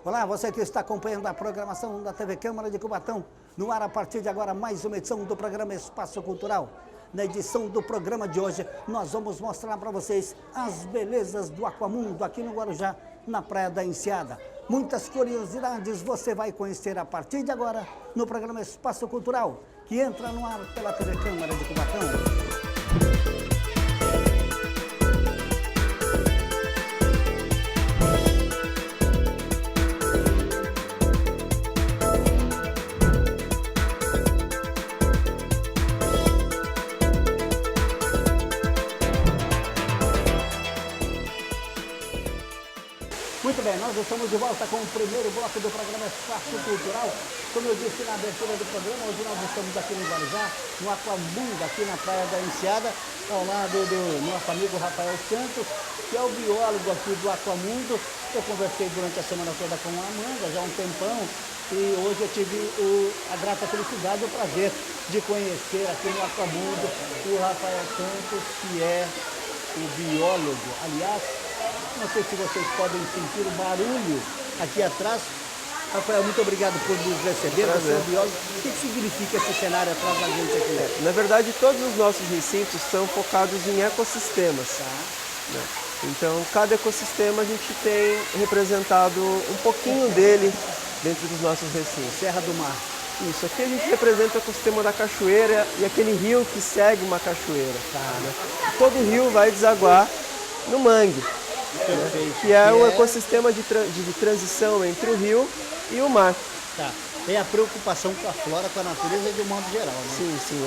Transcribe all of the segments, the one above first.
Olá, você que está acompanhando a programação da TV Câmara de Cubatão. No ar, a partir de agora, mais uma edição do programa Espaço Cultural. Na edição do programa de hoje, nós vamos mostrar para vocês as belezas do Aquamundo aqui no Guarujá, na Praia da Enseada. Muitas curiosidades você vai conhecer a partir de agora no programa Espaço Cultural, que entra no ar pela TV Câmara de Cubatão. Muito bem, nós estamos de volta com o primeiro bloco do programa Espaço Cultural. Como eu disse na abertura do programa, hoje nós estamos aqui no Guarujá, no Aquamundo, aqui na Praia da Enseada, ao lado do nosso amigo Rafael Santos, que é o biólogo aqui do Aquamundo. Eu conversei durante a semana toda com a Amanda, já há um tempão, e hoje eu tive a grata felicidade e o prazer de conhecer aqui no Aquamundo o Rafael Santos, que é o biólogo. Aliás, não sei se vocês podem sentir o barulho aqui atrás. Rafael, muito obrigado por nos receber. Você é um biólogo. O que significa esse cenário atrás da gente aqui? Na verdade, todos os nossos recintos são focados em ecossistemas. Né? Então, cada ecossistema a gente tem representado um pouquinho dele dentro dos nossos recintos. Serra do Mar. Isso, aqui a gente representa o ecossistema da cachoeira e aquele rio que segue uma cachoeira. Né? Todo rio vai desaguar no mangue. Que é o ecossistema de transição entre o rio e o mar. Tá. É a preocupação com a flora, com a natureza de um modo geral, né? Sim.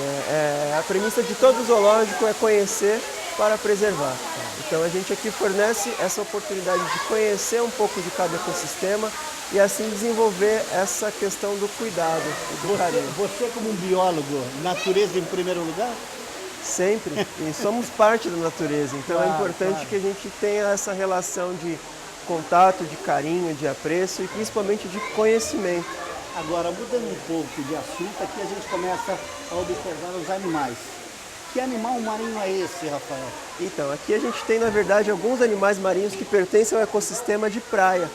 A premissa de todo zoológico é conhecer para preservar. Então a gente aqui fornece essa oportunidade de conhecer um pouco de cada ecossistema e assim desenvolver essa questão do cuidado e do carinho. Você como um biólogo, natureza em primeiro lugar? Sempre, e somos parte da natureza, então é importante que a gente tenha essa relação de contato, de carinho, de apreço e principalmente de conhecimento. Agora, mudando um pouco de assunto, aqui a gente começa a observar os animais. Que animal marinho é esse, Rafael? Então, aqui a gente tem, na verdade, alguns animais marinhos que pertencem ao ecossistema de praia.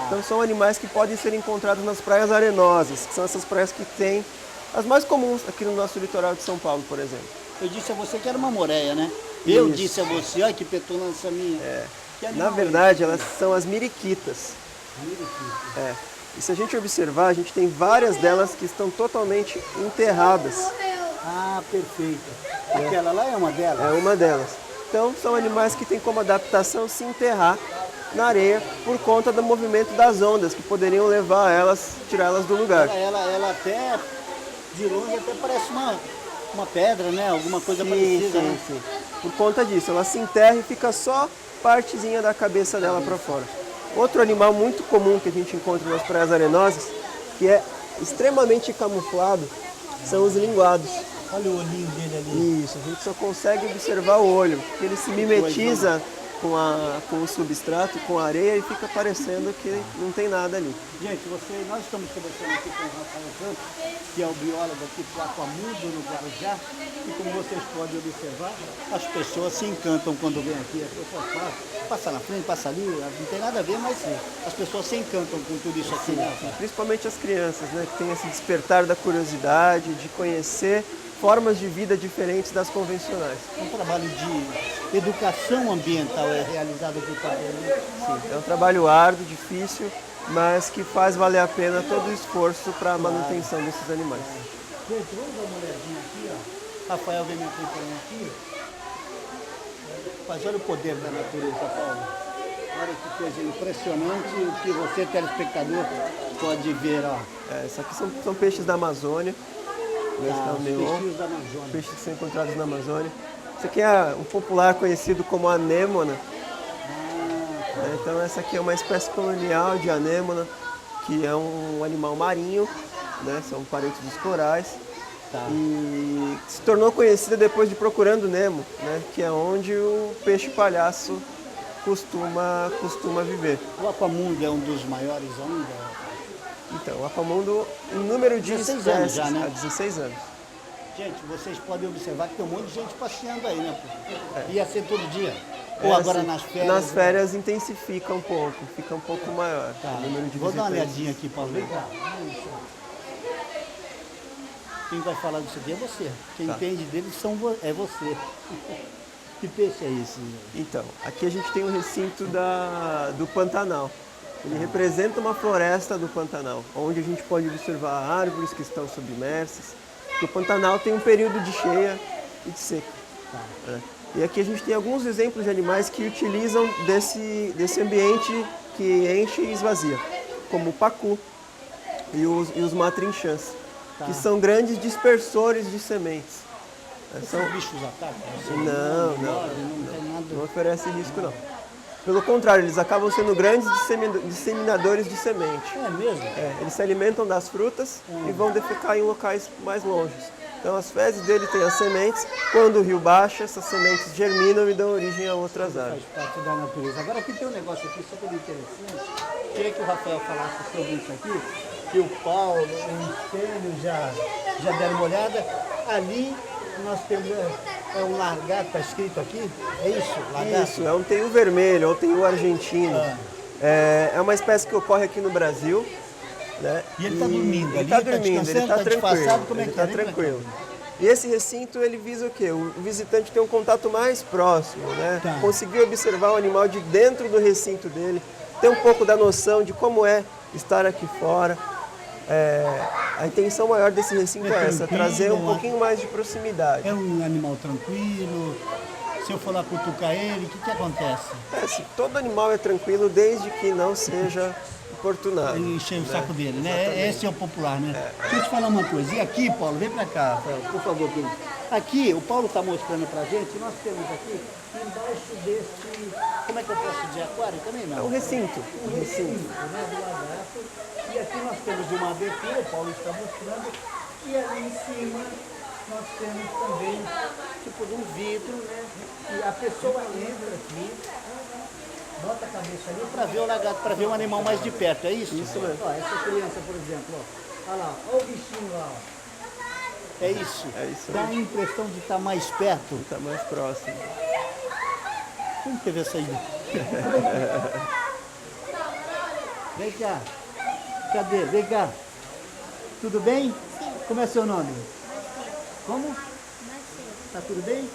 Então, são animais que podem ser encontrados nas praias arenosas, que são essas praias que tem as mais comuns aqui no nosso litoral de São Paulo, por exemplo. Eu disse a você que era uma moreia, né? Eu disse a você, olha que petulância minha. Na verdade, elas são as miriquitas. E se a gente observar, a gente tem várias delas que estão totalmente enterradas. Ah, perfeito. Aquela lá é uma delas? É uma delas. Então, são animais que têm como adaptação se enterrar na areia por conta do movimento das ondas, que poderiam levar elas, tirá-las do lugar. Ela até, de longe, até parece uma pedra, né? Alguma coisa parecida, né? Sim. Por conta disso, ela se enterra e fica só partezinha da cabeça dela para fora. Outro animal muito comum que a gente encontra nas praias arenosas, que é extremamente camuflado, são os linguados. Olha o olhinho dele ali. Isso, a gente só consegue observar o olho, porque ele se mimetiza com o substrato, com a areia e fica parecendo que não tem nada ali. Gente, nós estamos conversando aqui com o Rafael Santos, que é o biólogo aqui do Aquamundo, no Guarujá, e como vocês podem observar, as pessoas se encantam quando vêm aqui. As pessoas passam na frente, passam ali, não tem nada a ver, mas as pessoas se encantam com tudo isso aqui. Principalmente as crianças, né, que têm esse despertar da curiosidade, de conhecer formas de vida diferentes das convencionais. Um trabalho de educação ambiental é realizado aqui também. Sim, é um trabalho árduo, difícil, mas que faz valer a pena todo o esforço para a manutenção desses animais. Gente, vamos dar uma olhadinha aqui, ó. Rafael vem me acompanhando aqui. Mas olha o poder da natureza, Paulo. Olha que coisa impressionante o que você, telespectador, pode ver, ó. Isso aqui são peixes da Amazônia. Os peixinhos da Amazônia. Peixes que são encontrados na Amazônia. Isso aqui é um popular conhecido como anêmona. Então essa aqui é uma espécie colonial de anêmona, que é um animal marinho, né? São parentes dos corais. E se tornou conhecida depois de Procurando Nemo, né? Que é onde o peixe palhaço costuma viver. O Aquamundo é um dos maiores ainda? Então, o Aquamundo, em número de 16 espécies, anos já, né? há 16 anos. Gente, vocês podem observar que tem um monte de gente passeando aí, né? Ia ser todo dia. Ou agora nas férias? Nas férias intensifica um pouco, fica um pouco maior. Tá. O número de Vou dar uma visitantes. olhadinha aqui, Paulo. Vem cá. Quem vai falar disso aqui é você. Quem entende dele é você. Que peixe é esse? Então, aqui a gente tem o recinto do Pantanal. Ele representa uma floresta do Pantanal, onde a gente pode observar árvores que estão submersas. Porque o Pantanal tem um período de cheia e de seca. Né? E aqui a gente tem alguns exemplos de animais que utilizam desse ambiente que enche e esvazia, como o pacu e os matrinchãs, que são grandes dispersores de sementes. São bichos atacam? Não oferece risco não. Pelo contrário, eles acabam sendo grandes disseminadores de semente. É mesmo? Eles se alimentam das frutas e vão defecar em locais mais longes. Então as fezes dele têm as sementes, quando o rio baixa, essas sementes germinam e dão origem a outras árvores. Faz parte da natureza. Agora aqui tem um negócio aqui super interessante. Queria que o Rafael falasse sobre isso aqui, que o Paulo, o Estênio já deram uma olhada. Ali nós temos um largato, está escrito aqui, é isso? Largato? Isso, é um tenhu vermelho, é um tenhu argentino. É uma espécie que ocorre aqui no Brasil. Né? E ele está dormindo ali? Ele está dormindo, ele está tranquilo. Como é que está tranquilo. E esse recinto, ele visa o quê? O visitante ter um contato mais próximo, né? Tá. Conseguir observar o animal de dentro do recinto dele, ter um pouco da noção de como é estar aqui fora. A intenção maior desse recinto é essa, trazer um pouquinho mais de proximidade. É um animal tranquilo. Se eu for lá cutucar ele, o que acontece? Todo animal é tranquilo desde que não seja importunado. Ele encher o saco dele, né? Esse é o popular, né? Deixa eu te falar uma coisa. E aqui, Paulo, vem pra cá, por favor, querido. Aqui, o Paulo está mostrando pra gente, nós temos aqui, embaixo desse, como é que eu posso dizer, aquário também não? É um recinto. Um recinto, né, do lagarto. E aqui nós temos uma abertura, o Paulo está mostrando, e ali em cima nós temos também, tipo de um vidro, né? E a pessoa entra aqui, bota a cabeça ali para ver o lagarto, para ver o animal mais de perto, é isso? Isso mesmo. Ó, essa criança, por exemplo, ó, olha lá, olha o bichinho lá, ó. É isso? É isso Dá a mesmo. impressão de estar mais perto. Está mais próximo. Como teve essa aí? Vem cá. Cadê? Vem cá. Tudo bem? Sim. Como é seu nome? Como? Marcelo. Tá tudo bem? Sim.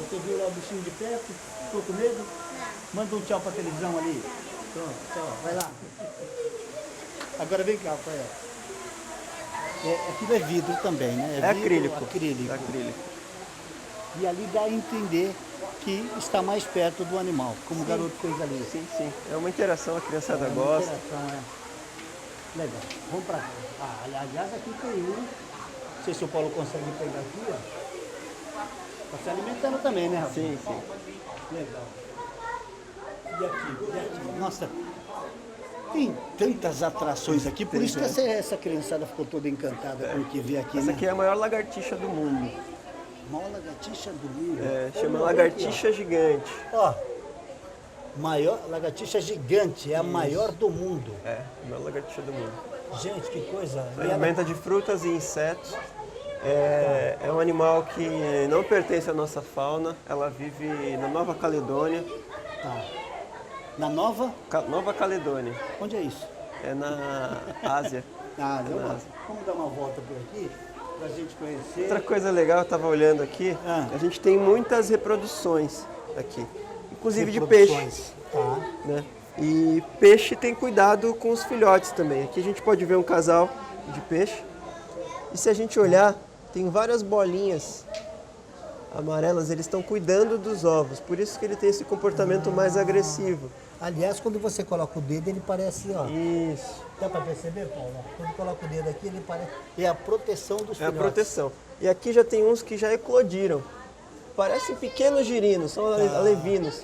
Você viu lá o bichinho de perto? Ficou com medo? Não. Manda um tchau pra televisão ali. Pronto, tchau. Vai lá. Agora vem cá, Rafael. Aquilo é vidro também, né? É vidro, acrílico. E ali dá a entender que está mais perto do animal, como o garoto fez ali. Sim, sim. É uma interação, a criançada Uma gosta. interação, Legal. Vamos pra cá. Aliás, aqui tem um. Não sei se o Paulo consegue pegar aqui, ó. Está se alimentando também, né, Rafa? Sim, sim. Legal. E aqui? Nossa, tem tantas atrações aqui, por isso que essa criançada ficou toda encantada com o que vê aqui, Essa né? aqui é a maior lagartixa do mundo. Maior lagartixa do mundo. Chama lagartixa gigante. Ó, maior lagartixa gigante, é a maior do mundo. A maior lagartixa do mundo. Gente, que coisa. Se alimenta de frutas e insetos. É um animal que não pertence à nossa fauna. Ela vive na Nova Caledônia. Tá. Na Nova? Nova Caledônia. Onde é isso? É na Ásia. Vamos dar uma volta por aqui, pra gente conhecer. Outra coisa legal, eu estava olhando aqui, a gente tem muitas reproduções aqui. Inclusive de peixe. Tá. Né? E peixe tem cuidado com os filhotes também. Aqui a gente pode ver um casal de peixe. E se a gente olhar, tem várias bolinhas amarelas, eles estão cuidando dos ovos. Por isso que ele tem esse comportamento mais agressivo. Aliás, quando você coloca o dedo, ele parece, ó. Isso. Dá para perceber, Paulo? Quando coloca o dedo aqui, ele parece... É a proteção dos filhotes. É a proteção. E aqui já tem uns que já eclodiram. Parecem pequenos girinos, são alevinos.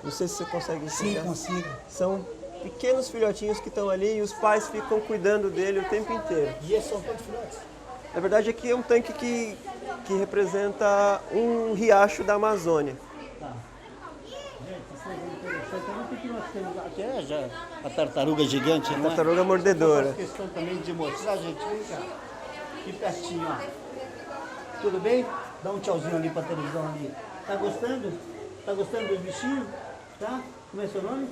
Não sei se você consegue enxergar. Sim, consigo. São pequenos filhotinhos que estão ali e os pais ficam cuidando dele o tempo inteiro. E esses são quantos filhotes? Na verdade, aqui é um tanque que representa um riacho da Amazônia. Tá. Gente, isso é interessante. O que nós temos aqui? É já a tartaruga gigante, não é? Tartaruga mordedora. Eu faço questão também de mostrar, gente. Vem cá. Aqui pertinho, ó. Tudo bem? Dá um tchauzinho ali pra televisão ali. Tá gostando? Tá gostando do bichinho? Tá? Como é seu nome?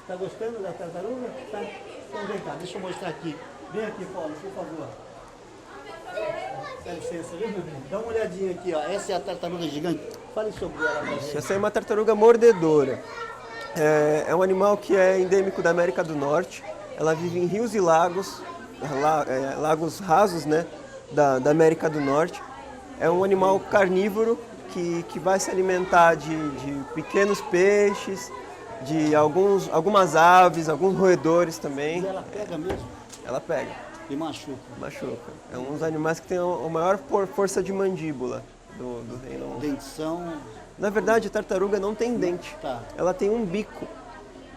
Tá gostando da tartaruga? Tá? Então vem cá, deixa eu mostrar aqui. Vem aqui, Paulo, por favor. Dá licença, viu, meu filho? Dá uma olhadinha aqui, ó. Essa é a tartaruga gigante. Fale sobre ela pra gente. Essa é uma tartaruga mordedora. É um animal que é endêmico da América do Norte. Ela vive em rios e lagos, lagos rasos, né, da América do Norte. É um animal carnívoro que vai se alimentar de pequenos peixes, de algumas aves, alguns roedores também. E ela pega mesmo Ela pega, e machuca. machuca. É um dos animais que tem a maior força de mandíbula do reino. Dentição. Na verdade, a tartaruga não tem dente. Tá. Ela tem um bico,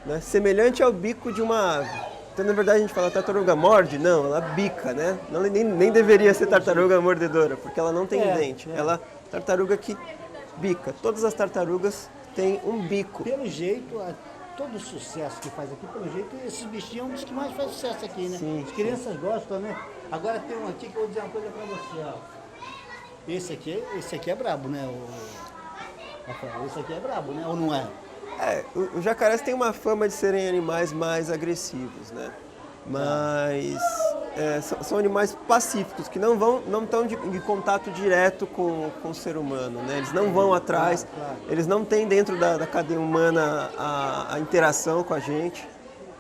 né, semelhante ao bico de uma ave. Então, na verdade, a gente fala tartaruga morde? Não, ela bica, né? Não, nem deveria ser tartaruga mordedora, porque ela não tem dente. Ela tartaruga que bica. Todas as tartarugas têm um bico. Pelo jeito, todo o sucesso que faz aqui, pelo jeito, esses bichinhos é um dos que mais faz sucesso aqui, né? Sim, As crianças gostam, né? Agora tem um aqui que eu vou dizer uma coisa pra você, ó. Esse aqui é brabo, né? Rafael, esse aqui é brabo, né? Ou não é? Os jacarés têm uma fama de serem animais mais agressivos, né? Mas são animais pacíficos, que não estão de contato direto com o ser humano, né? Eles não vão atrás, Claro. eles não têm dentro da cadeia humana a interação com a gente.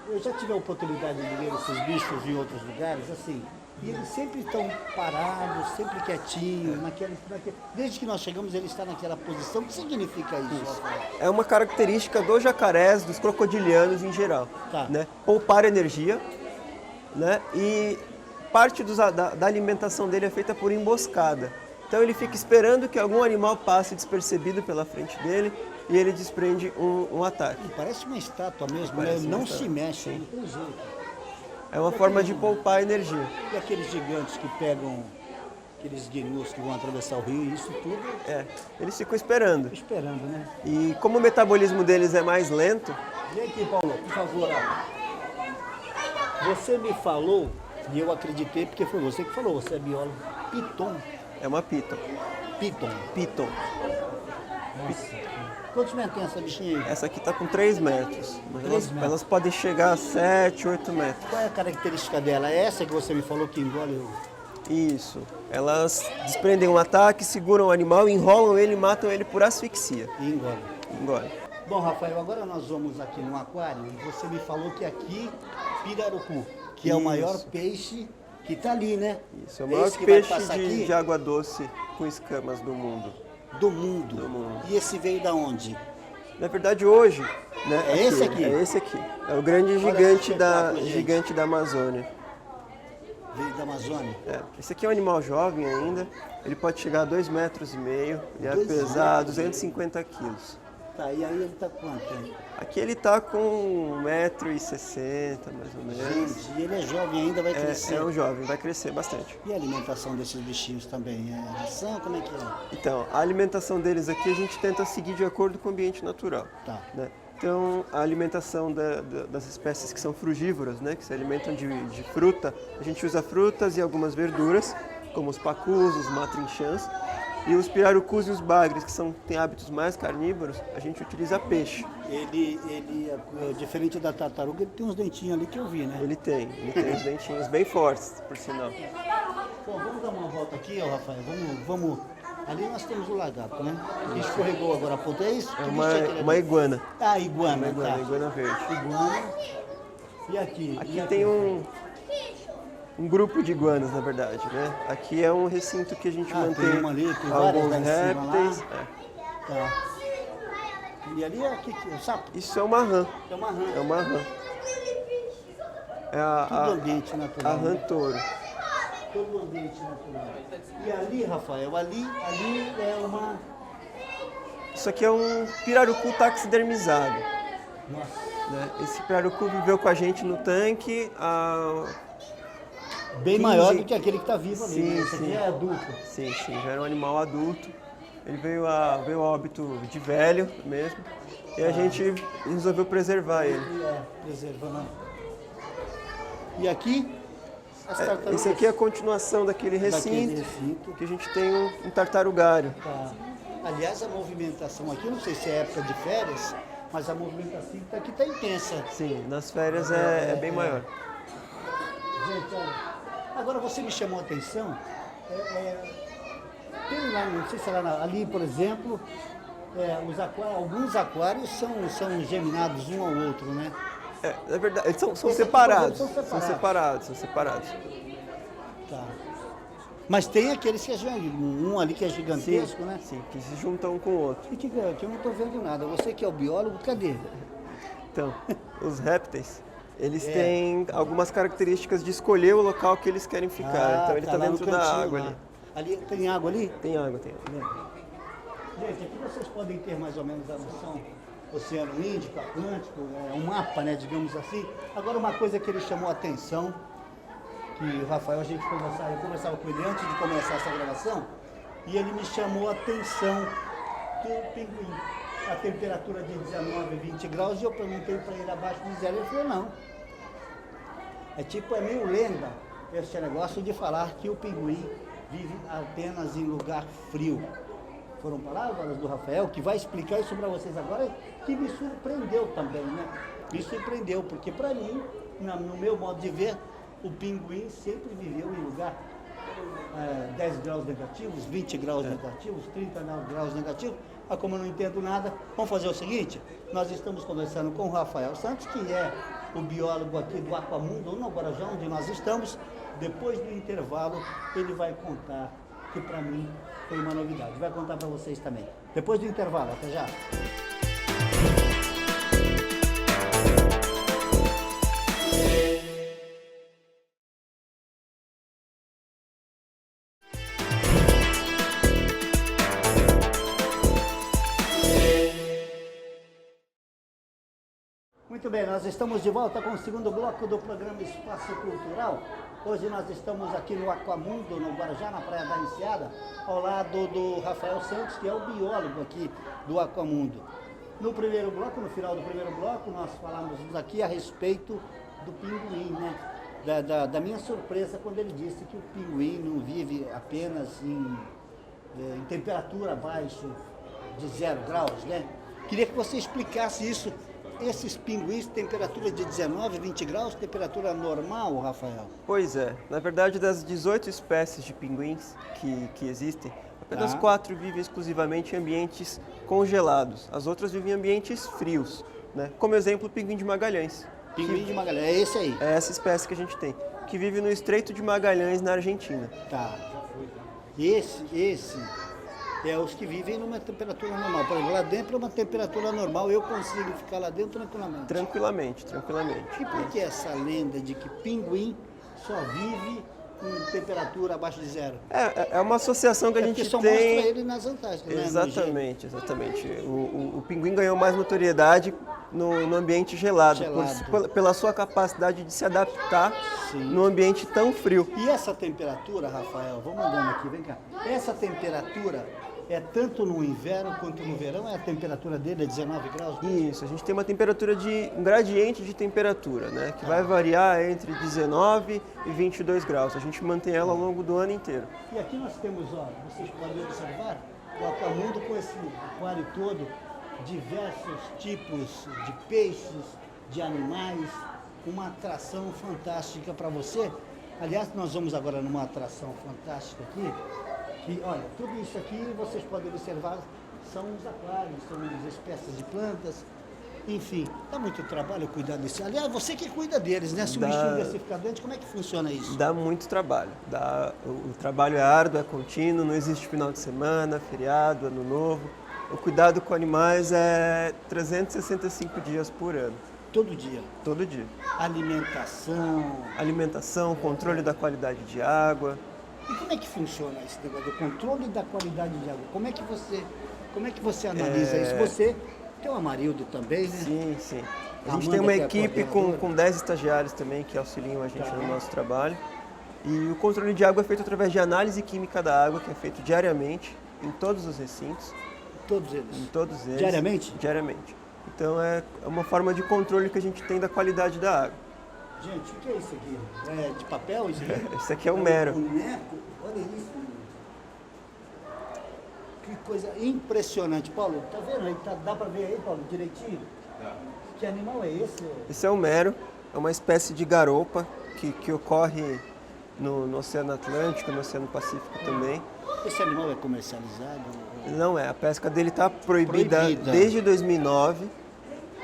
Eu já tive a oportunidade de ver esses bichos em outros lugares, assim, e eles sempre estão parados, sempre quietinhos, desde que nós chegamos ele está naquela posição. O que significa isso, Rafael? É uma característica dos jacarés, dos crocodilianos em geral, Tá. né? Poupar energia, né? E parte da alimentação dele é feita por emboscada. Então ele fica esperando que algum animal passe despercebido pela frente dele e ele desprende um ataque. Parece uma estátua mesmo, né? Parece uma Não estátua. se mexe, não tem jeito. É uma forma de poupar energia. E aqueles gigantes que pegam aqueles guinus que vão atravessar o rio, isso tudo Eles ficam esperando. esperando, né? E como o metabolismo deles é mais lento, Vem aqui, Paulo, por favor. Você me falou, e eu acreditei porque foi você que falou, você é biólogo. Piton. é uma piton. Piton. Piton. Nossa. Quantos metros tem essa bichinha aí? Essa aqui está com 3 metros, mas 3 metros. elas podem chegar a 7, 8 metros. Qual é a característica dela? É essa que você me falou que engole o... Isso. Elas desprendem um ataque, seguram o animal, enrolam ele e matam ele por asfixia. e engole? Engole. Bom, Rafael, agora nós vamos aqui no aquário e você me falou que aqui, pirarucu, que é o maior Isso. peixe que está ali, né? Isso é o maior esse que vai peixe passar aqui de água doce com escamas do mundo. do mundo. Do mundo. E esse veio da onde? Na verdade, hoje, né, É esse aqui? É esse aqui. É o grande Olha gigante esse espetáculo, gente. gigante da Amazônia. Veio da Amazônia. Esse aqui é um animal jovem ainda. Ele pode chegar a 2,5 metros. Ele vai 2 pesar metros. 250 quilos. Tá, e aí ele tá quanto? Hein? Aqui ele tá com 1,60 m, mais ou menos. Gente, e ele é jovem ainda, vai crescer. É um jovem, vai crescer bastante. E a alimentação desses bichinhos também? É ração? Como é que é? Então, a alimentação deles aqui a gente tenta seguir de acordo com o ambiente natural. Tá. Né? Então, a alimentação das espécies que são frugívoras, né, que se alimentam de fruta, a gente usa frutas e algumas verduras, como os pacus, os matrinchãs, e os pirarucus e os bagres, que têm hábitos mais carnívoros, a gente utiliza peixe. Ele é diferente da tartaruga, ele tem uns dentinhos ali que eu vi, né? Ele tem os dentinhos bem fortes, por sinal. Bom, vamos dar uma volta aqui, ó, Rafael. Vamos. Ali nós temos o lagarto, né? Que escorregou agora a ponta. É isso? É Que bicho é aquele uma ali? iguana. Ah, iguana, Uma tá. iguana verde. Iguana. E aqui? Aqui tem um grupo de iguanas, na verdade, né? Aqui é um recinto que a gente mantém tem uma ali, tem várias alguns lá em cima répteis. lá. Tá. E ali é o que é? O sapo? Isso é uma rã. É uma rã. É uma rã. É Tudo ambiente a natural. rã né? touro. Todo ambiente natural. E ali, Rafael, ali é uma... Isso aqui é um pirarucu taxidermizado. Nossa. Né? Esse pirarucu viveu com a gente no tanque há... Bem 15. maior do que aquele que está vivo ali. Sim, né? Esse aqui sim. é adulto. Sim, já era um animal adulto. Ele veio a óbito de velho mesmo. E a gente resolveu preservar ele. Preservando. E aqui, as tartarugas. Esse aqui é a continuação daquele recinto, recinto. que a gente tem um tartarugário. Tá. Aliás, a movimentação aqui, não sei se é época de férias, mas a movimentação aqui está intensa. Sim, nas férias é bem maior. Gente, olha, agora você me chamou a atenção, tem lá, não sei se ali, por exemplo, alguns aquários são geminados um ao outro, né? É verdade, eles são Esse separados. aqui, por exemplo, São separados. Tá. Mas tem aqueles que um ali que é gigantesco, né? Sim, que se juntam um com o outro. E que eu não estou vendo nada. Você que é o biólogo, cadê? Então, os répteis, eles têm algumas características de escolher o local que eles querem ficar. Então ele está lá no dentro da cantinho, água lá. ali. Ali tem água ali? Tem água, tem água. Gente, aqui vocês podem ter mais ou menos a noção. Oceano Índico, Atlântico, um mapa, né, digamos assim. Agora uma coisa que ele chamou a atenção, que o Rafael, eu conversava com ele antes de começar essa gravação, e ele me chamou a atenção do pinguim. A temperatura de 19, 20 graus, e eu perguntei para ele abaixo de zero, ele falou não. É meio lenda esse negócio de falar que o pinguim vive apenas em lugar frio. Foram palavras do Rafael, que vai explicar isso para vocês agora, que me surpreendeu também, né? Me surpreendeu, porque para mim, no meu modo de ver, o pinguim sempre viveu em lugar 10 graus negativos, 20 graus negativos, 30 graus negativos. Mas como eu não entendo nada, vamos fazer o seguinte, nós estamos conversando com o Rafael Santos, que é o biólogo aqui do Aquamundo, no Guarujá, onde nós estamos. Depois do intervalo, ele vai contar, que para mim foi uma novidade. Vai contar para vocês também. Depois do intervalo, até já. Muito bem, nós estamos de volta com o segundo bloco do programa Espaço Cultural. Hoje nós estamos aqui no Aquamundo, no Guarujá, na Praia da Enseada, ao lado do Rafael Santos, que é o biólogo aqui do Aquamundo. No primeiro bloco, no final do primeiro bloco, nós falamos aqui a respeito do pinguim, né? Da minha surpresa quando ele disse que o pinguim não vive apenas em temperatura abaixo de 0 graus, né? Queria que você explicasse isso. Esses pinguins, temperatura de 19, 20 graus, temperatura normal, Rafael? Pois é, na verdade das 18 espécies de pinguins que existem, apenas 4 vivem exclusivamente em ambientes congelados. As outras vivem em ambientes frios, né? Como exemplo, o pinguim de Magalhães. Pinguim de Magalhães, é esse aí? É essa espécie que a gente tem, que vive no Estreito de Magalhães, na Argentina. Tá. Esse é os que vivem numa temperatura normal. Por exemplo, lá dentro é uma temperatura normal, eu consigo ficar lá dentro tranquilamente. Tranquilamente. E por que essa lenda de que pinguim só vive com temperatura abaixo de zero? É uma associação que a gente só tem... mostra ele nas Antárticas, né? Exatamente. O pinguim ganhou mais notoriedade no ambiente gelado. Pela sua capacidade de se adaptar num ambiente tão frio. E essa temperatura, Rafael, vamos andando aqui, vem cá. Essa temperatura é tanto no inverno quanto no verão? É a temperatura dele é 19 graus? Isso, a gente tem uma temperatura um gradiente de temperatura, né? Que vai variar entre 19 e 22 graus. A gente mantém ela ao longo do ano inteiro. E aqui nós temos, vocês podem observar, o Aquamundo com esse aquário todo, diversos tipos de peixes, de animais, uma atração fantástica para você. Aliás, nós vamos agora numa atração fantástica aqui, que, olha, tudo isso aqui vocês podem observar, são os aquários, são as espécies de plantas, enfim, dá muito trabalho cuidar desse. Aliás, você que cuida deles, né? Se o bichinho desse ficar doente, como é que funciona isso? Dá muito trabalho. O trabalho é árduo, é contínuo, não existe final de semana, feriado, ano novo. O cuidado com animais é 365 dias por ano. Todo dia? Todo dia. Alimentação, controle da qualidade de água. E como é que funciona esse negócio do controle da qualidade de água? Como é que você analisa isso? Você tem o Amarildo também, né? Sim. A gente tem uma equipe com 10 estagiários também que auxiliam a gente no nosso trabalho. E o controle de água é feito através de análise química da água, que é feito diariamente em todos os recintos. Todos eles? Em todos eles. Diariamente? Diariamente. Então é uma forma de controle que a gente tem da qualidade da água. Gente, o que é isso aqui? É de papel isso aqui? Isso aqui é o mero. Boneco? Olha isso. Que coisa impressionante. Paulo, tá vendo aí? Dá pra ver aí, Paulo, direitinho? Que animal é esse? Esse é o mero, é uma espécie de garoupa que ocorre no Oceano Atlântico, no Oceano Pacífico também. Esse animal é comercializado? Não é, a pesca dele está proibida Proibida. desde 2009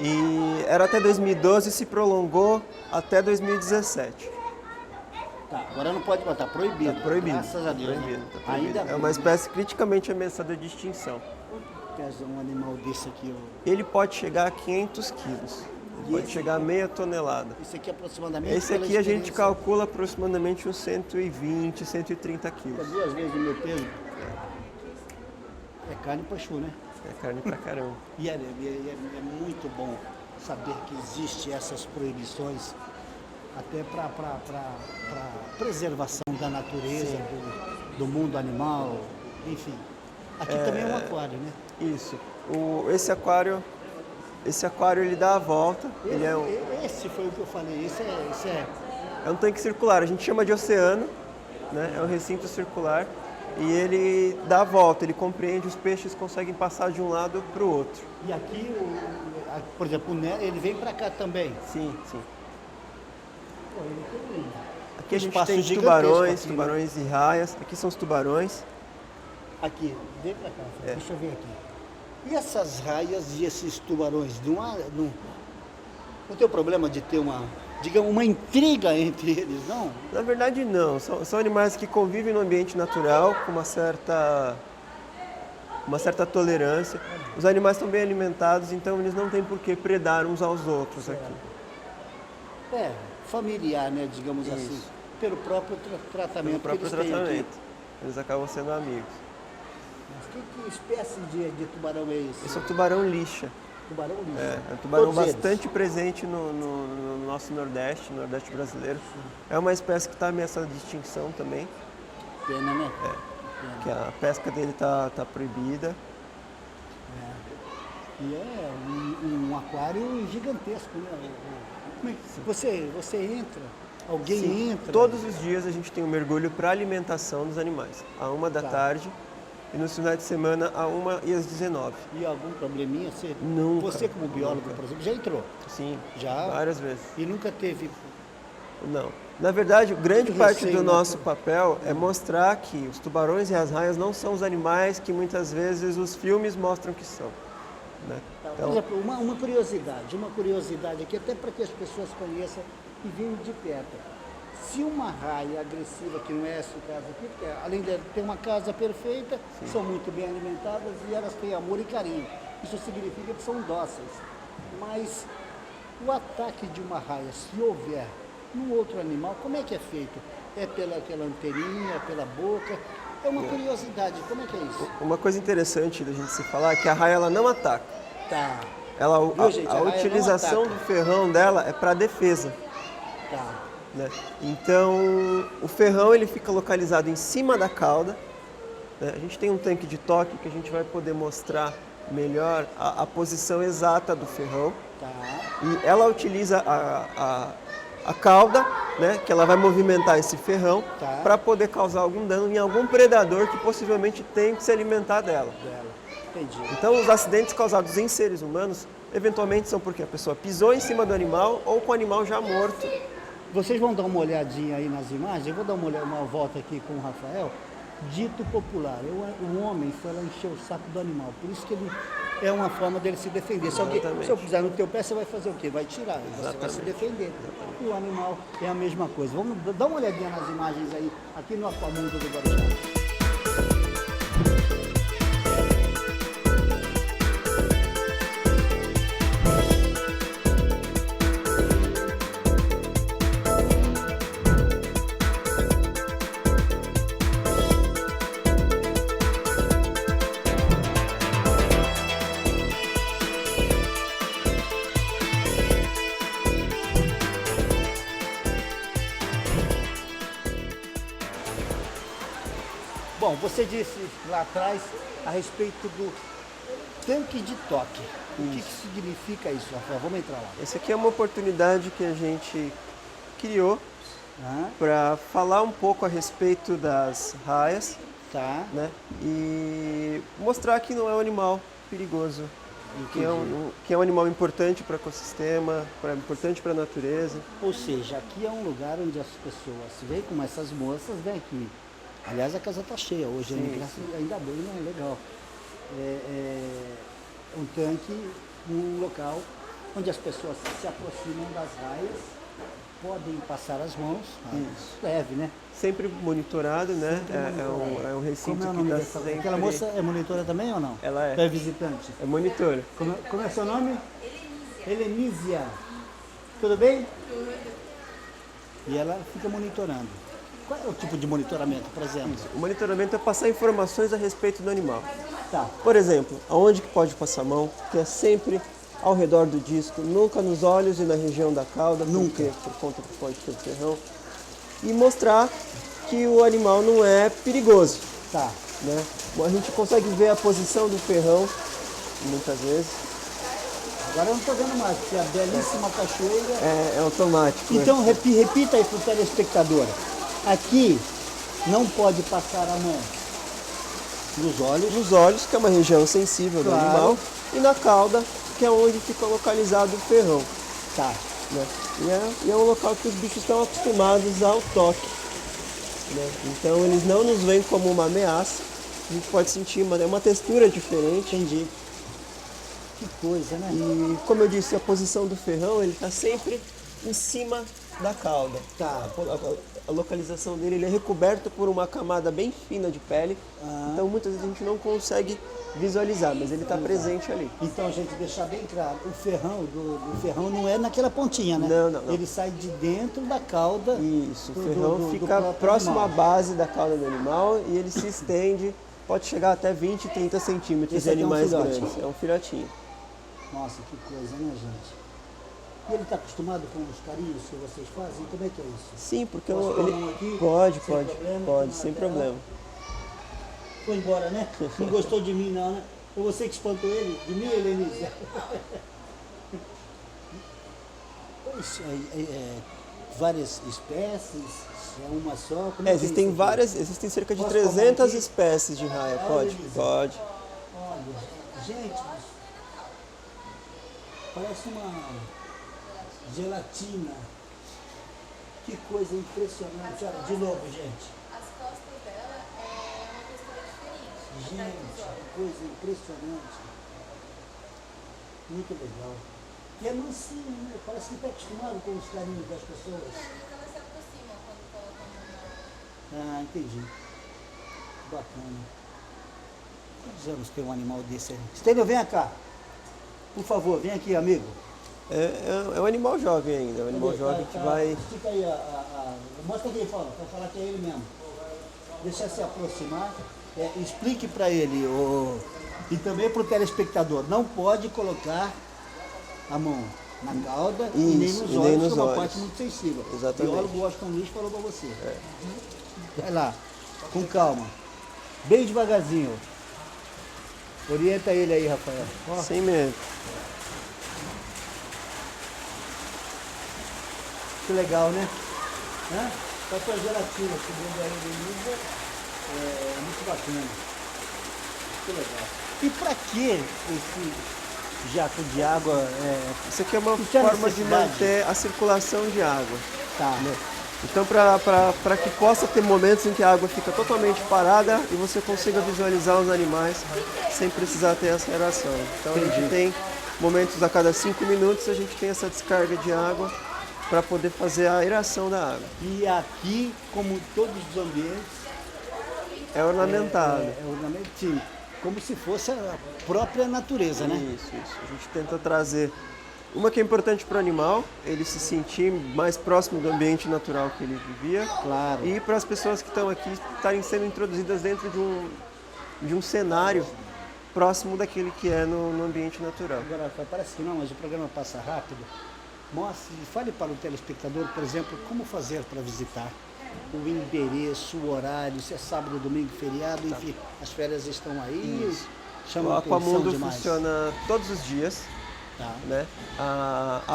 e era até 2012 e se prolongou até 2017. Tá, agora não pode botar, proibido. Está proibido. Graças a Deus. Proibido, Né? tá proibido. Ainda É uma espécie criticamente ameaçada de extinção. pesa um animal desse aqui, ó. Ele pode chegar a 500 quilos, E pode esse chegar a meia tonelada. Esse aqui aproximadamente. Esse pela aqui a gente experiência, calcula aproximadamente uns 120, 130 é quilos. 2 vezes o meu peso. É carne para chu, né? É carne pra caramba. E é muito bom saber que existem essas proibições até para preservação da natureza, do mundo animal, enfim. Aqui também é um aquário, né? Isso. Esse aquário ele dá a volta. Ele é Esse foi o que eu falei, esse um tanque circular. A gente chama de oceano, né? É um recinto circular e ele dá a volta. Ele compreende, os peixes conseguem passar de um lado para o outro. E aqui, por exemplo, ele vem para cá também. Sim, sim. Pô, ele tem Aqui a gente espaço tem gigantesco tubarões, aqui, né? tubarões e raias. Aqui são os tubarões. Aqui, vem pra cá, deixa eu ver aqui. E essas raias e esses tubarões, não tem problema de ter uma intriga entre eles, não? Na verdade, não. São animais que convivem no ambiente natural com uma certa tolerância. Os animais estão bem alimentados, então eles não têm por que predar uns aos outros aqui. É, familiar, né, digamos assim. Pelo próprio tratamento Pelo próprio que eles têm aqui. tratamento. Eles acabam sendo amigos. Mas que espécie de tubarão é esse? Esse é o tubarão lixa. Tubarão liso. É um tubarão Todos eles. bastante presente no nosso Nordeste, no Nordeste brasileiro. É uma espécie que está ameaçada de extinção também, Pena, né? que a pesca dele está proibida. E é um aquário gigantesco, né? Como é que você entra, alguém entra. Todos os dias a gente tem um mergulho para alimentação dos animais, à 1 da tarde e nos finais de semana à 1h19. E algum probleminha? Nunca, Você como biólogo, nunca. por exemplo, já entrou? Sim, Já? várias vezes. E nunca teve. Não. Na verdade, grande Muito parte receio, do né? nosso papel é mostrar que os tubarões e as raias não são os animais que muitas vezes os filmes mostram que são. Né? Por Então, exemplo, uma curiosidade aqui, até para que as pessoas conheçam e venham de perto. Se uma raia agressiva, que não é esse o caso aqui, porque além de ter uma casa perfeita, são muito bem alimentadas e elas têm amor e carinho. Isso significa que são dóceis. Mas o ataque de uma raia, se houver num outro animal, como é que é feito? É pela aquela anteninha, pela boca? É uma curiosidade, como é que é isso? uma coisa interessante da gente se falar é que a raia ela não ataca. Tá, Ela, Viu, gente? A a raia não utilização ataca. do ferrão dela é para defesa. tá. Né? Então, o ferrão ele fica localizado em cima da cauda. Né? A gente tem um tanque de toque que a gente vai poder mostrar melhor a posição exata do ferrão. Tá. E ela utiliza a cauda, né, que ela vai movimentar esse ferrão Tá. para poder causar algum dano em algum predador que possivelmente tem que se alimentar dela. Dela. Entendi. Então, os acidentes causados em seres humanos, eventualmente são porque a pessoa pisou em cima do animal ou com o animal já morto. Vocês vão dar uma olhadinha aí nas imagens, eu vou dar uma volta aqui com o Rafael. Dito popular, o homem foi lá encher o saco do animal, por isso que ele é uma forma dele se defender. Se Exatamente. eu pisar no teu pé, você vai fazer o quê? Vai tirar, você vai se Exatamente. defender. E o animal é a mesma coisa. Vamos dar uma olhadinha nas imagens aí, aqui no Aquamundo do Guarujá. Bom, você disse lá atrás a respeito do tanque de toque. O que significa isso, Rafael? Vamos entrar lá. Essa aqui é uma oportunidade que a gente criou Ah, para falar um pouco a respeito das raias, tá. né? E mostrar que não é um animal perigoso que é um animal importante para o ecossistema, importante para a natureza. Ou seja, aqui é um lugar onde as pessoas vêm como essas moças, vêm aqui. Aliás, a casa está cheia hoje, Sim, ainda bem, né? Legal. Um tanque, um local onde as pessoas se aproximam das raias, podem passar as mãos, leve, né? Sempre monitorado, né? É um recinto que está sempre... Aquela moça é monitora também ou não? Ela é. É visitante? É monitora. Como é seu nome? Helenísia. Tudo bem? Tudo. É. E ela fica monitorando. Qual é o tipo de monitoramento, por exemplo? O monitoramento é passar informações a respeito do animal. Tá. Por exemplo, aonde que pode passar a mão, que é sempre ao redor do disco, nunca nos olhos e na região da cauda, Nunca. por conta que pode ter ferrão. E mostrar que o animal não é perigoso. Tá. Né? A gente consegue ver a posição do ferrão, muitas vezes. Agora eu não estou vendo mais, porque a belíssima cachoeira... É automático. Então, repita aí para o telespectador. Aqui não pode passar a mão nos olhos. Nos olhos, que é uma região sensível do Claro. animal, e na cauda, que é onde fica localizado o ferrão. Tá. Né? E é um local que os bichos estão acostumados ao toque. Né? Então eles não nos veem como uma ameaça. A gente pode sentir uma textura diferente. Entendi. Que coisa, né? E como eu disse, a posição do ferrão ele está sempre em cima da cauda. Tá. A localização dele ele é recoberto por uma camada bem fina de pele. Então muitas vezes a gente não consegue visualizar, mas ele está presente ali. Então, gente, deixar bem claro, o ferrão do ferrão não é naquela pontinha, né? Não. Ele sai de dentro da cauda. Isso, o do- ferrão do fica próprio próximo à animal. base da cauda do animal e ele se estende, pode chegar até 20, 30 centímetros Esse de aqui é um animais filhote. grandes. É um filhotinho. Nossa, que coisa, né, gente? E ele está acostumado com os carinhos que vocês fazem? Como é que é isso? Sim, porque Posso pôr a mão ele aqui? pode, Sem problema? pode, sem Até problema. Foi embora, né? Não gostou de mim, não, né? Foi você que espantou ele? De mim, Helenise? Várias espécies? É uma só? Como é que é Existem isso aqui? várias, existem cerca de Posso tomar 300 aqui? espécies de raia. Pode, Elisa. pode. Olha, gente, parece uma gelatina. Que coisa impressionante. Olha, de novo, gente. As costas dela é uma textura diferente. Gente, que coisa impressionante. Muito legal. E é mansinho, né? Parece que está acostumado com os carinhos das pessoas. Elas se aproximam quando colocam a mão na... Ah, entendi. Bacana. Quantos anos tem um animal desse aí? Estênio, vem cá. Por favor, vem aqui, amigo. É um animal jovem ainda, é um animal Cadê? jovem que vai... Estica aí mostra aqui, Paulo, para falar que é ele mesmo. Deixa se aproximar. Explique para ele e também para o telespectador. Não pode colocar a mão na cauda e nem Isso, nos e nem olhos, nos que é uma olhos. parte muito sensível. Exatamente. O biólogo Washington Luiz falou para você. Vai lá, com calma. Bem devagarzinho. Orienta ele aí, Rafael. Ó. Sem medo. Que legal, né? Com a sua gelatina, segundo a Helenise, é muito bacana. Que legal. E para que esse jato de água? Isso aqui é uma Isso é forma de necessidade? manter a circulação de água. Tá. Então, para que possa ter momentos em que a água fica totalmente parada e você consiga visualizar os animais sem precisar ter essa aeração. Então, a gente tem momentos a cada 5 minutos, a gente tem essa descarga de água para poder fazer a aeração da água. E aqui, como todos os ambientes, É ornamentado. é ornamentinho, como se fosse a própria natureza, né? Isso. A gente tenta trazer uma que é importante para o animal, ele se sentir mais próximo do ambiente natural que ele vivia. Claro. E para as pessoas que estão aqui estarem sendo introduzidas dentro de um cenário próximo daquele que é no ambiente natural. Agora, parece que não, mas o programa passa rápido. Mostre, fale para o telespectador, por exemplo, como fazer para visitar. O endereço, o horário, se é sábado, domingo, feriado, enfim, as férias estão aí. Chama O a atenção Aquamundo demais. funciona todos os dias, Tá. né?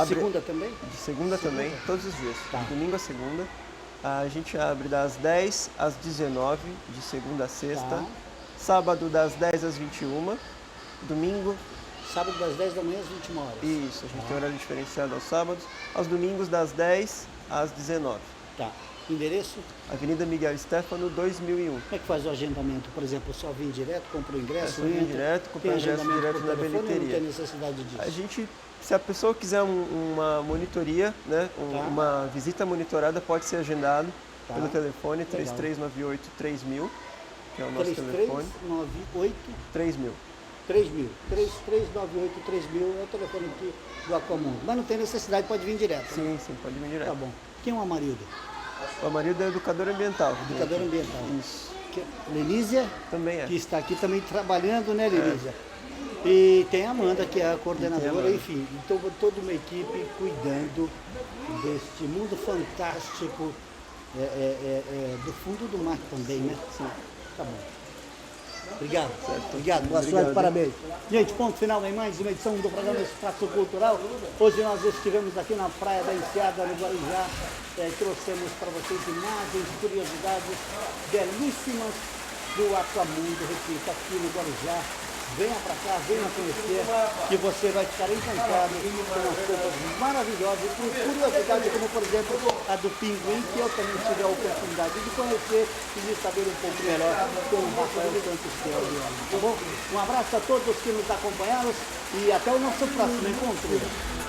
Segunda também? De segunda também, todos os dias, Tá. de domingo a segunda. A gente abre das 10 às 19, de segunda a sexta. Tá. Sábado das 10 às 21, domingo Sábado das 10 da manhã às 21 horas. Isso, a gente tem horário diferenciado aos sábados, aos domingos das 10 às 19. Tá. Endereço? Avenida Miguel Stéfano, 2001. Como é que faz o agendamento? Por exemplo, só vir direto, compra o ingresso, É só vir entra, direto, compra tem o ingresso agendamento direto por na telefone ou bilheteria. não tem necessidade disso? A gente, se a pessoa quiser uma monitoria, né, Tá. uma visita monitorada, pode ser agendado Tá. pelo telefone Legal. 3398-3000, que é o nosso telefone. 3398 3000. 3000. 3398 3000 é o telefone aqui do Aquamundo. Mas não tem necessidade, pode vir direto. Né? Sim, pode vir direto. Tá bom. Quem é o Amarildo? O marido é educador ambiental. Educador ambiental. Isso. Lenísia, Também é. que está aqui também trabalhando, né, Lenísia? E tem a Amanda, que é a coordenadora, Amanda. enfim. Então, toda uma equipe cuidando deste mundo fantástico, do fundo do mar também, né? Sim. Tá bom. Obrigado. Obrigado. Boa sorte, Obrigado. parabéns. Gente, ponto final em mais uma edição do programa Espaço Cultural. Hoje nós estivemos aqui na Praia da Enseada, no Guarujá. Trouxemos para vocês imagens, curiosidades belíssimas do Aquamundo, repito, aqui no Guarujá. Venha para cá, venha conhecer, que você vai ficar encantado com as coisas maravilhosas, com curiosidades como, por exemplo, a do pinguim, que eu também tive a oportunidade de conhecer e de saber um pouco melhor com o Rafael Santos Teodoro, tá bom? Um abraço a todos que nos acompanharam e até o nosso próximo encontro.